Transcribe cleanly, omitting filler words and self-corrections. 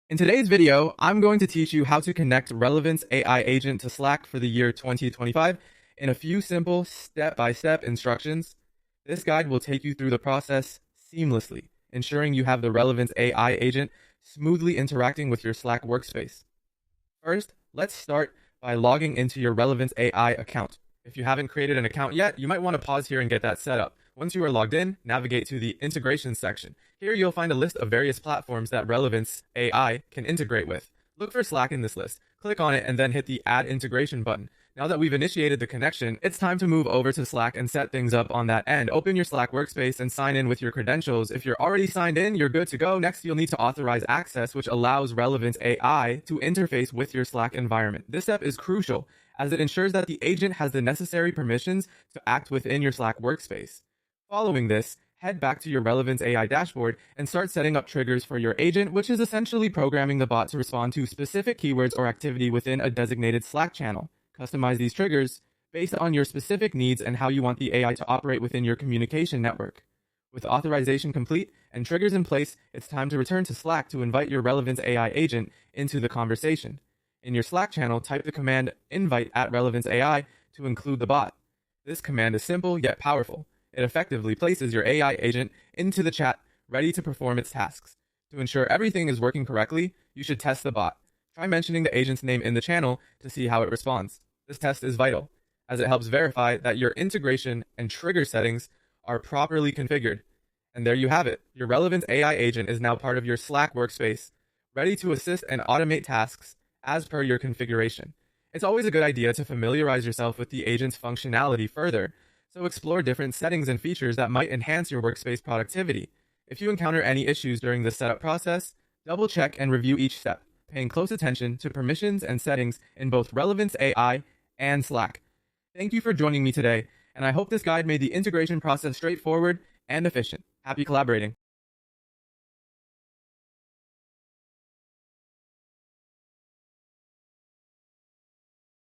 In today's video, I'm going to teach you how to connect Relevance AI Agent to Slack for the year 2025 in a few simple step-by-step instructions. This guide will take you through the process seamlessly, ensuring you have the Relevance AI Agent smoothly interacting with your Slack workspace. First, let's start by logging into your Relevance AI account. If you haven't created an account yet, you might want to pause here and get that set up. Once you are logged in, navigate to the Integration section. Here you'll find a list of various platforms that Relevance AI can integrate with. Look for Slack in this list. Click on it and then hit the Add Integration button. Now that we've initiated the connection, it's time to move over to Slack and set things up on that end. Open your Slack workspace and sign in with your credentials. If you're already signed in, you're good to go. Next, you'll need to authorize access, which allows Relevance AI to interface with your Slack environment. This step is crucial as it ensures that the agent has the necessary permissions to act within your Slack workspace. Following this, head back to your Relevance AI dashboard and start setting up triggers for your agent, which is essentially programming the bot to respond to specific keywords or activity within a designated Slack channel. Customize these triggers based on your specific needs and how you want the AI to operate within your communication network. With authorization complete and triggers in place, it's time to return to Slack to invite your Relevance AI agent into the conversation. In your Slack channel, type the command invite@relevanceai to include the bot. This command is simple yet powerful. It effectively places your AI agent into the chat, ready to perform its tasks. To ensure everything is working correctly, you should test the bot. Try mentioning the agent's name in the channel to see how it responds. This test is vital, as it helps verify that your integration and trigger settings are properly configured. And there you have it. Your Relevance AI agent is now part of your Slack workspace, ready to assist and automate tasks as per your configuration. It's always a good idea to familiarize yourself with the agent's functionality further, so explore different settings and features that might enhance your workspace productivity. If you encounter any issues during the setup process, double check and review each step, paying close attention to permissions and settings in both Relevance AI and Slack. Thank you for joining me today, and I hope this guide made the integration process straightforward and efficient. Happy collaborating.